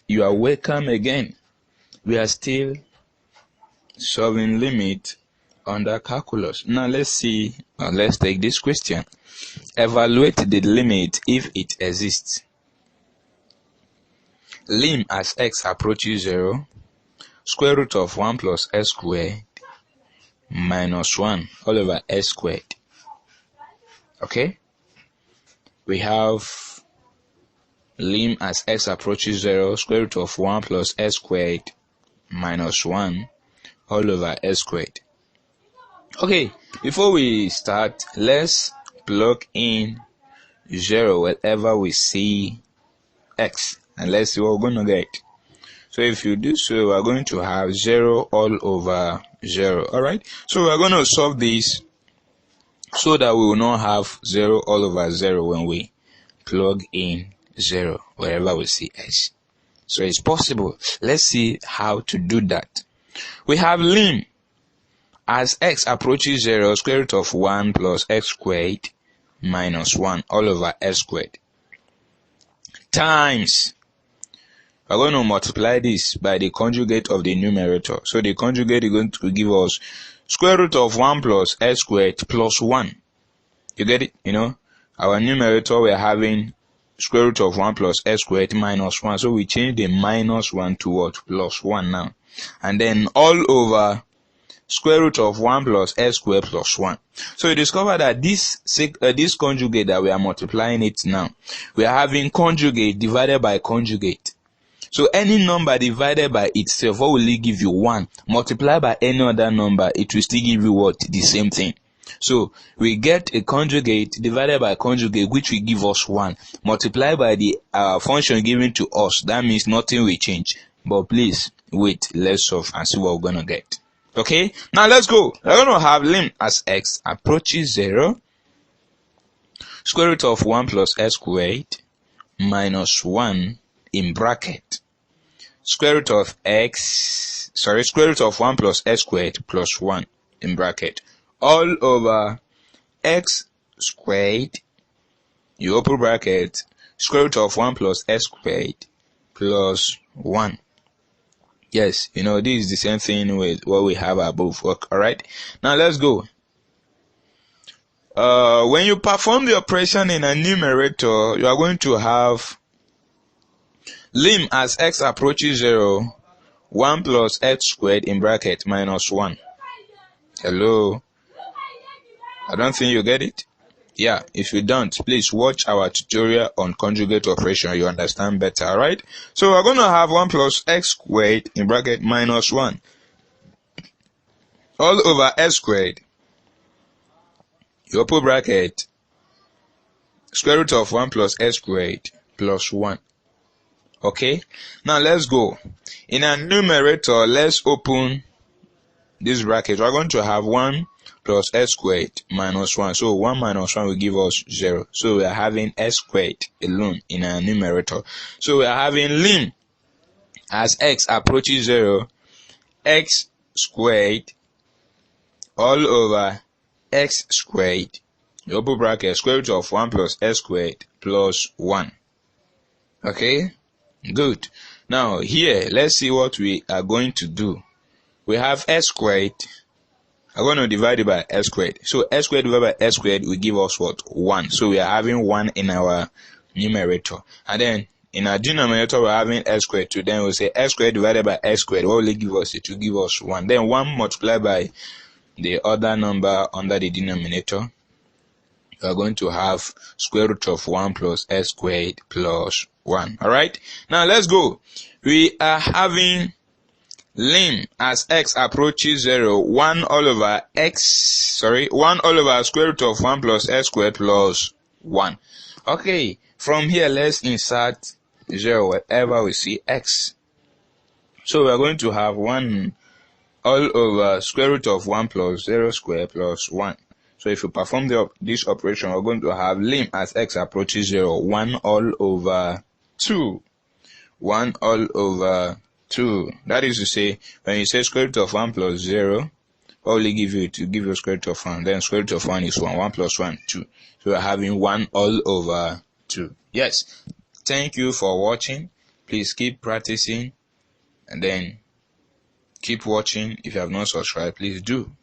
you are welcome again. We are still solving limit under calculus. Now let's take this question. Evaluate the limit if it exists. Lim as x approaches 0, square root of 1 plus x squared minus 1 all over x squared. Okay? We have lim as x approaches 0, square root of 1 plus x squared minus 1 all over x squared. Okay, before we start, let's plug in 0 wherever we see x, and let's see what we're going to get. So if you do so, we're going to have 0 all over 0. Alright, so we're going to solve this so that we will not have 0 all over 0 when we plug in 0 wherever we see x. So it's possible. Let's see how to do that. We have lim as x approaches 0, square root of 1 plus x squared minus 1 all over x squared times, we're going to multiply this by the conjugate of the numerator. So the conjugate is going to give us square root of 1 plus x squared plus 1. You get it? You know, our numerator, we're having square root of 1 plus x squared minus 1. So we change the minus 1 to what? Plus 1 now. And then all over square root of 1 plus x squared plus 1. So you discover that this conjugate that we are multiplying it now, we are having conjugate divided by conjugate. So any number divided by itself, what will it give you? 1. Multiply by any other number, it will still give you what? The same thing. So we get a conjugate divided by conjugate, which will give us 1. Multiply by the function given to us. That means nothing will change. But please wait, let's solve and see what we're going to get. Okay, now let's go. We're going to have lim as x approaches 0, square root of 1 plus x squared minus 1 in bracket, square root of 1 plus x squared plus 1 in bracket, all over x squared, you open bracket, square root of 1 plus x squared plus 1. Yes, you know, this is the same thing with what we have above. Alright, now let's go. When you perform the operation in a numerator, you are going to have lim as x approaches 0, 1 plus x squared in bracket minus 1. Hello? I don't think you get it. Yeah, if you don't, please watch our tutorial on conjugate operation. You understand better, alright? So we're going to have 1 plus x squared in bracket minus 1 all over x squared, you open bracket, square root of 1 plus x squared plus 1. Okay, now let's go. In a numerator, let's open this bracket. We're going to have 1 plus x squared minus 1. So 1 minus 1 will give us 0. So we are having x squared alone in our numerator. So we are having lim as x approaches 0, x squared all over x squared, open bracket, square root of 1 plus x squared plus 1. Okay, good. Now here, let's see what we are going to do. We have x squared. I'm going to divide it by x squared. So x squared divided by x squared will give us what? 1. So we are having 1 in our numerator. And then in our denominator, we're having x squared too. Then we'll say x squared divided by x squared. What will it give us? It will give us 1. Then 1 multiplied by the other number under the denominator. We are going to have square root of 1 plus x squared plus 1. Alright? Now let's go. We are having lim as x approaches 0, 1 all over square root of 1 plus x squared plus 1. Okay, from here let's insert 0 wherever we see x. So we are going to have 1 all over square root of 1 plus 0 square plus 1. So if you perform this operation, we're going to have lim as x approaches 0, 1 all over 2. 1 all over 2. That is to say, when you say square root of 1 plus 0, what will it give you? To give you square root of 1. Then square root of 1 is 1. 1 plus 1, 2. So we're having 1 all over 2. Yes. Thank you for watching. Please keep practicing and then keep watching. If you have not subscribed, please do.